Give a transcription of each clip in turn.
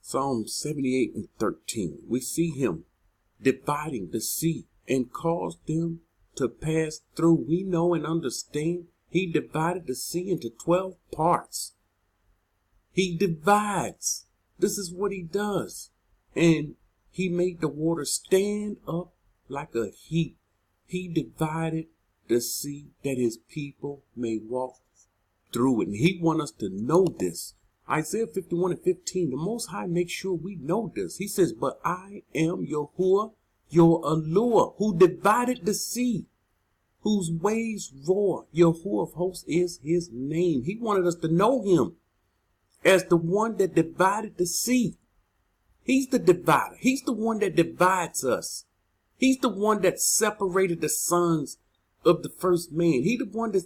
Psalm 78 and 13. We see him dividing the sea and caused them to pass through. We know and understand he divided the sea into 12 parts. He divides. This is what he does. And he made the water stand up like a heap. He divided the sea that his people may walk through it. And he wants us to know this. Isaiah 51 and 15, the Most High makes sure we know this. He says, but I am Yahuah, your allure, who divided the sea, whose waves roar. Yahuah of hosts is his name. He wanted us to know him as the one that divided the sea. He's the divider. He's the one that divides us. He's the one that separated the sons of the first man. He the one that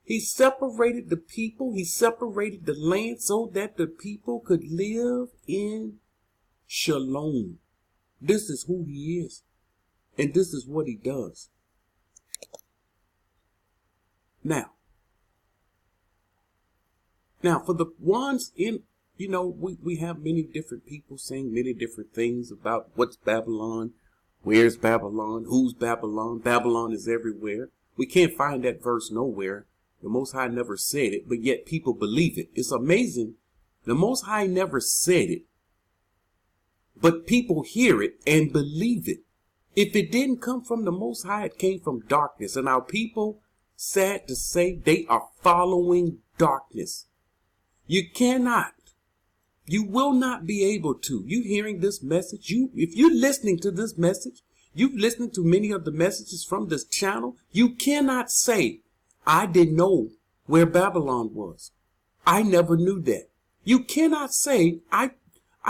he separated the people. He separated the land so that the people could live in shalom. This is who he is. And this is what he does. Now for the ones in, we have many different people saying many different things about what's Babylon, where's Babylon, who's Babylon. Babylon is everywhere. We can't find that verse nowhere. The Most High never said it, but yet people believe it. It's amazing. The Most High never said it, but people hear it and believe it. If it didn't come from the Most High, it came from darkness. And our people, sad to say, they are following darkness. You cannot. You will not be able to. You hearing this message? If you're listening to this message, you've listened to many of the messages from this channel. You cannot say, I didn't know where Babylon was. I never knew that. You cannot say, I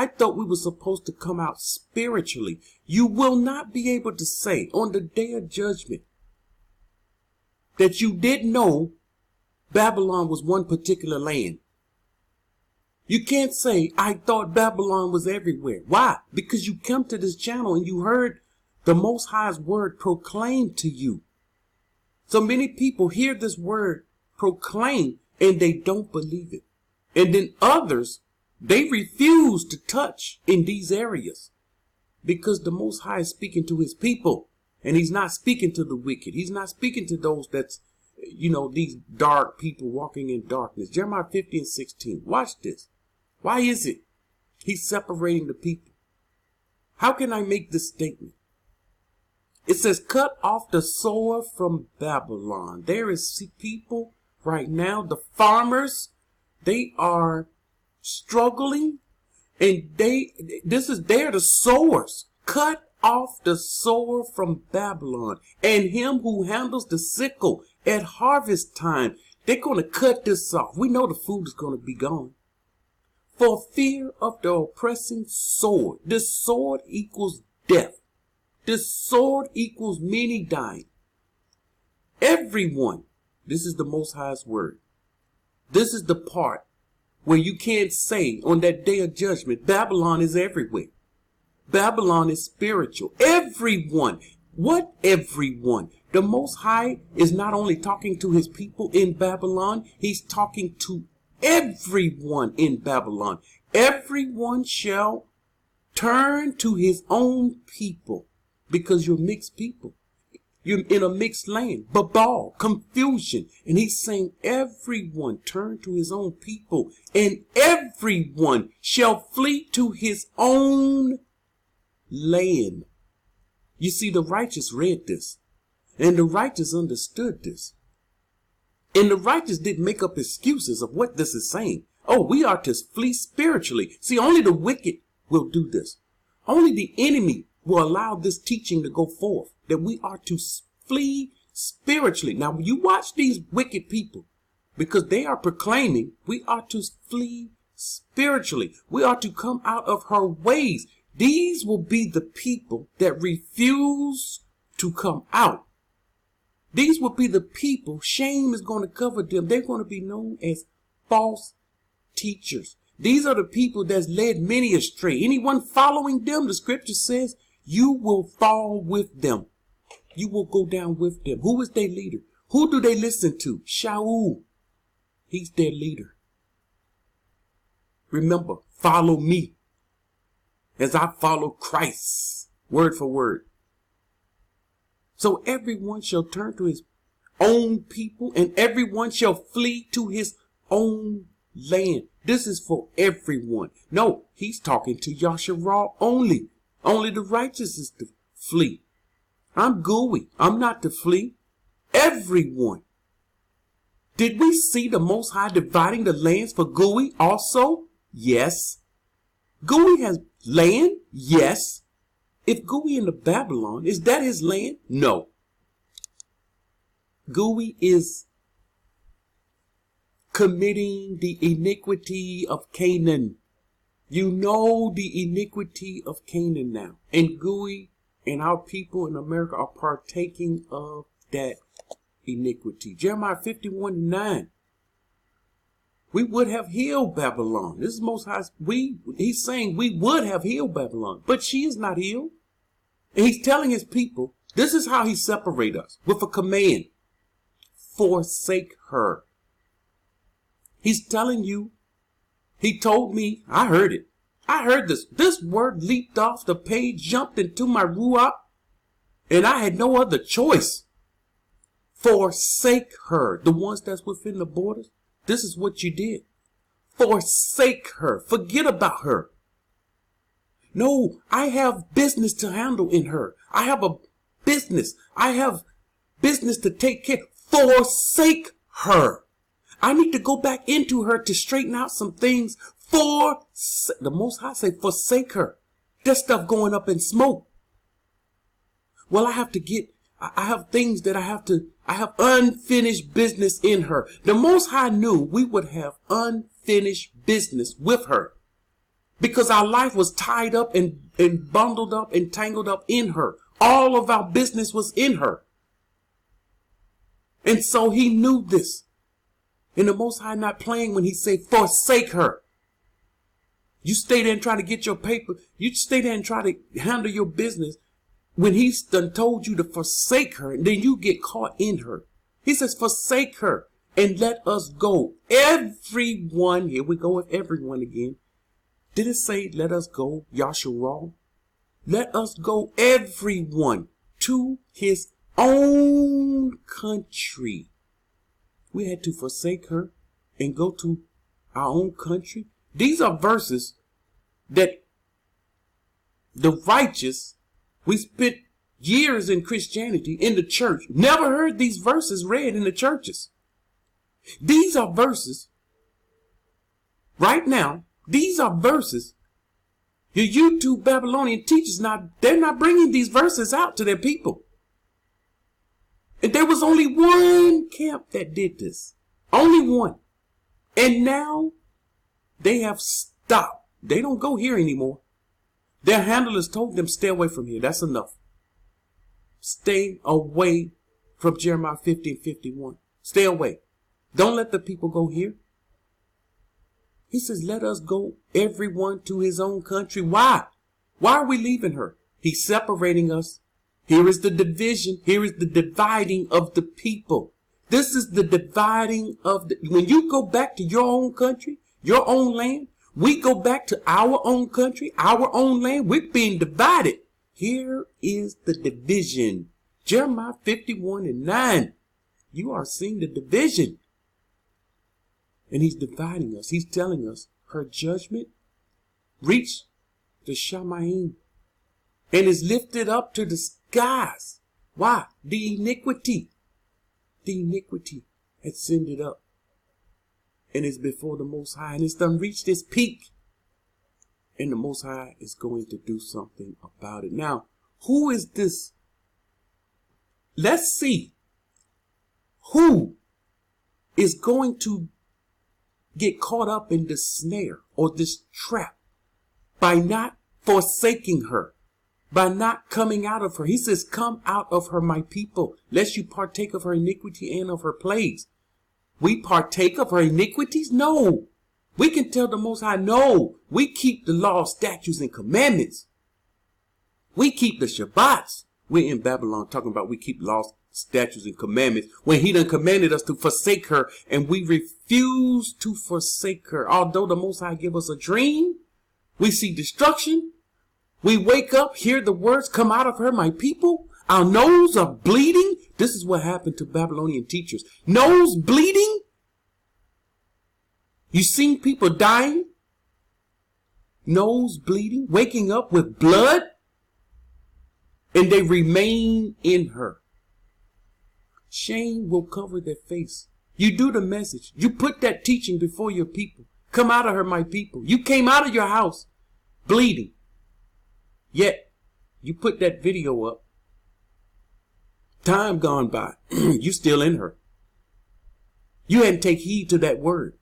thought we were supposed to come out spiritually. You will not be able to say on the day of judgment that you didn't know Babylon was one particular land. You can't say, I thought Babylon was everywhere. Why? Because you come to this channel and you heard the Most High's word proclaimed to you. So many people hear this word proclaimed and they don't believe it. And then others, they refuse to touch in these areas because the Most High is speaking to his people and he's not speaking to the wicked. He's not speaking to those that's, these dark people walking in darkness. Jeremiah 50 and 16. Watch this. Why is it he's separating the people? How can I make this statement? It says, cut off the sower from Babylon. There is people right now, the farmers, they are struggling and they're the sowers. Cut off the sower from Babylon and him who handles the sickle at harvest time. They're going to cut this off. We know the food is going to be gone. For fear of the oppressing sword. This sword equals death. This sword equals many dying. Everyone. This is the Most High's word. This is the part where you can't say on that day of judgment, Babylon is everywhere. Babylon is spiritual. Everyone. What everyone? The Most High is not only talking to his people in Babylon, he's talking to everyone in Babylon. Everyone shall turn to his own people because you're mixed people. You're in a mixed land. Babal, confusion. And he's saying everyone turn to his own people and everyone shall flee to his own land. You see, the righteous read this and the righteous understood this. And the righteous didn't make up excuses of what this is saying. Oh, we are to flee spiritually. See, only the wicked will do this. Only the enemy will allow this teaching to go forth, that we are to flee spiritually. Now, when you watch these wicked people, because they are proclaiming we are to flee spiritually. We are to come out of her ways. These will be the people that refuse to come out. These will be the people, shame is going to cover them. They're going to be known as false teachers. These are the people that's led many astray. Anyone following them, the scripture says, you will fall with them. You will go down with them. Who is their leader? Who do they listen to? Shaul. He's their leader. Remember, follow me. as I follow Christ, word for word. So everyone shall turn to his own people, and everyone shall flee to his own land. This is for everyone. No, he's talking to Yahuah only. Only the righteous is to flee. I'm gooey. I'm not to flee. Everyone. Did we see the Most High dividing the lands for gooey also? Yes. Gooey has land? Yes. If gooey in the Babylon, is that his land? No. Gooey is committing the iniquity of Canaan. You know the iniquity of Canaan now. And gooey and our people in America are partaking of that iniquity. Jeremiah 51:9. We would have healed Babylon. This is Most High. He's saying we would have healed Babylon, but she is not healed. And he's telling his people, this is how he separates us, with a command. Forsake her. He's telling you, he told me, I heard it. I heard this. This word leaped off the page, jumped into my ruach, and I had no other choice. Forsake her. The ones that's within the borders, this is what you did. Forsake her. Forget about her. No, I have business to handle in her. I have a business. I have business to take care. Forsake her. I need to go back into her to straighten out some things. The Most High say, forsake her. There's stuff going up in smoke. Well, I have things that I have unfinished business in her. The Most High knew we would have unfinished business with her because our life was tied up and bundled up and tangled up in her. All of our business was in her. And so he knew this. And the Most High not playing when he say, forsake her. You stay there and try to get your paper. You stay there and try to handle your business when he's done told you to forsake her, and then you get caught in her. He says, forsake her and let us go. Everyone, here we go with everyone again. Did it say, let us go, Yahuah? Let us go, everyone, to his own country. We had to forsake her and go to our own country. These are verses that the righteous, we spent years in Christianity, in the church, never heard these verses read in the churches. These are verses, right now, these are verses. Your YouTube Babylonian teachers, they're not bringing these verses out to their people. And there was only one camp that did this. Only one. And now they have stopped. They don't go here anymore. Their handlers told them, stay away from here. That's enough. Stay away from Jeremiah 50:51. Stay away. Don't let the people go here. He says, let us go, everyone, to his own country. Why? Why are we leaving her? He's separating us. Here is the division. Here is the dividing of the people. This is the dividing of when you go back to your own country, your own land, we go back to our own country, our own land, we're being divided. Here is the division. Jeremiah 51:9. You are seeing the division. And he's dividing us. He's telling us her judgment reached the Shamayim and is lifted up to the skies. Why? The iniquity. The iniquity ascended up and is before the Most High, and it's done reached its peak. And the Most High is going to do something about it. Now, who is this? Let's see who is going to get caught up in this snare or this trap by not forsaking her, by not coming out of her. He says, come out of her, my people, lest you partake of her iniquity and of her plagues. We partake of her iniquities? No. We can tell the Most High, no. We keep the law, statutes, and commandments. We keep the Shabbats. We're in Babylon talking about we keep laws, statutes, and commandments when he done commanded us to forsake her, and we refuse to forsake her. Although the Most High give us a dream, we see destruction, We wake up, hear the words, come out of her, my people. Our nose are bleeding. This is what happened to Babylonian teachers. Nose bleeding. You seen people dying? Nose bleeding, waking up with blood. And they remain in her. Shame will cover their face. You do the message. You put that teaching before your people. Come out of her, my people. You came out of your house bleeding. Yet, you put that video up. Time gone by. You still in her. You hadn't take heed to that word.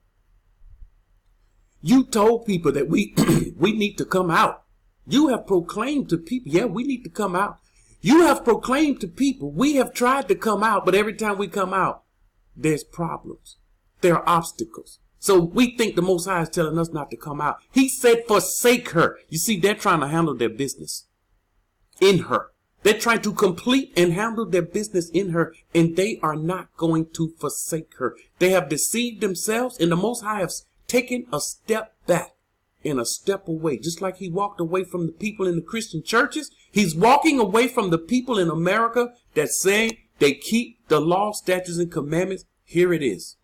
You told people that we need to come out. You have proclaimed to people, yeah, we need to come out. You have proclaimed to people, we have tried to come out, but every time we come out, there's problems. There are obstacles. So we think the Most High is telling us not to come out. He said, forsake her. You see, they're trying to handle their business in her. They're trying to complete and handle their business in her, and they are not going to forsake her. They have deceived themselves, and the Most High has taken a step back and a step away. Just like he walked away from the people in the Christian churches, he's walking away from the people in America that say they keep the law, statutes, and commandments. Here it is.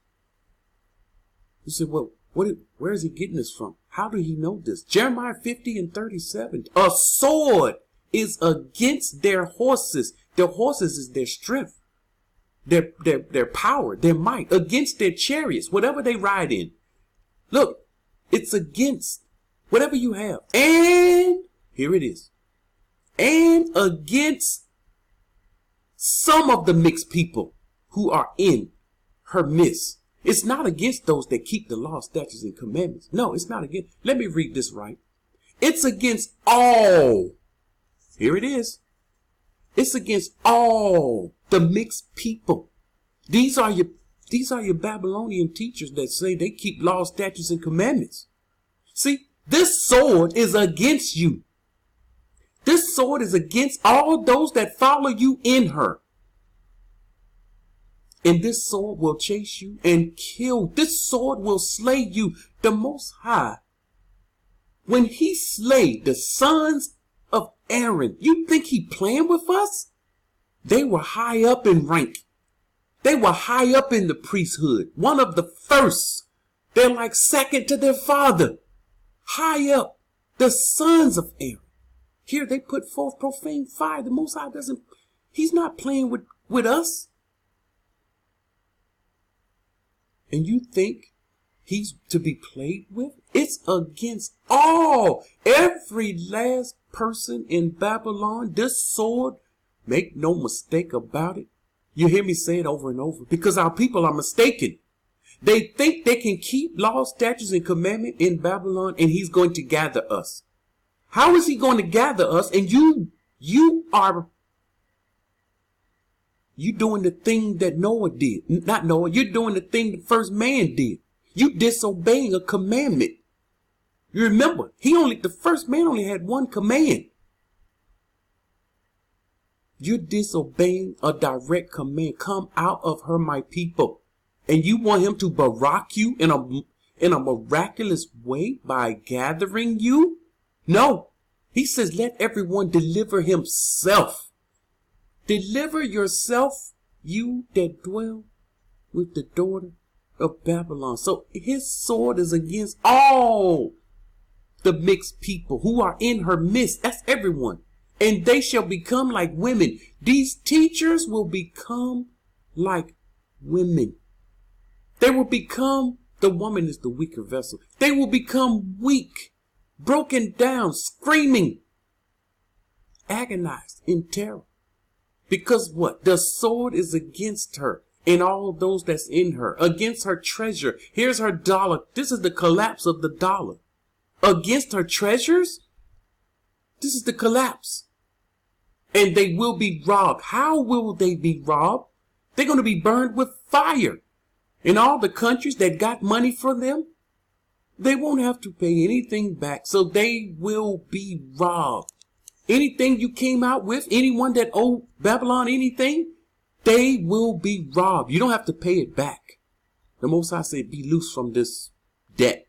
You said, well, where is he getting this from? How do he know this? Jeremiah 50:37. A sword is against their horses. Their horses is their strength, their power, their might, against their chariots, whatever they ride in. Look, it's against whatever you have. And here it is. And against some of the mixed people who are in her midst. It's not against those that keep the law, statutes, and commandments. No, it's not against. Let me read this right. It's against all. Here it is. It's against all the mixed people. These are your Babylonian teachers that say they keep law, statutes, and commandments. See, this sword is against you. This sword is against all those that follow you in her. And this sword will chase you and kill. This sword will slay you. The Most High, when he slayed the sons of Aaron, you think he playing with us? They were high up in rank. They were high up in the priesthood. One of the first. They're like second to their father. High up. The sons of Aaron. Here they put forth profane fire. The Most High doesn't, he's not playing with us. And you think he's to be played with? It's against all. Every last person in Babylon. This sword, make no mistake about it. You hear me say it over and over. Because our people are mistaken. They think they can keep laws, statutes, and commandments in Babylon, and he's going to gather us. How is he going to gather us? And you doing the thing that Noah did. Not Noah. You're doing the thing the first man did. You disobeying a commandment. You remember, the first man only had one command. You're disobeying a direct command. Come out of her, my people. And you want him to barack you in a miraculous way by gathering you? No. He says, let everyone deliver himself. Deliver yourself, you that dwell with the daughter of Babylon. So his sword is against all the mixed people who are in her midst. That's everyone. And they shall become like women. These teachers will become like women. They will become, the woman is the weaker vessel. They will become weak, broken down, screaming, agonized in terror. Because what? The sword is against her and all those that's in her, against her treasure. Here's her dollar. This is the collapse of the dollar. Against her treasures? This is the collapse. And they will be robbed. How will they be robbed? They're going to be burned with fire. In all the countries that got money for them, they won't have to pay anything back. So they will be robbed. Anything you came out with, anyone that owed Babylon anything, they will be robbed. You don't have to pay it back. The Most High said, be loose from this debt.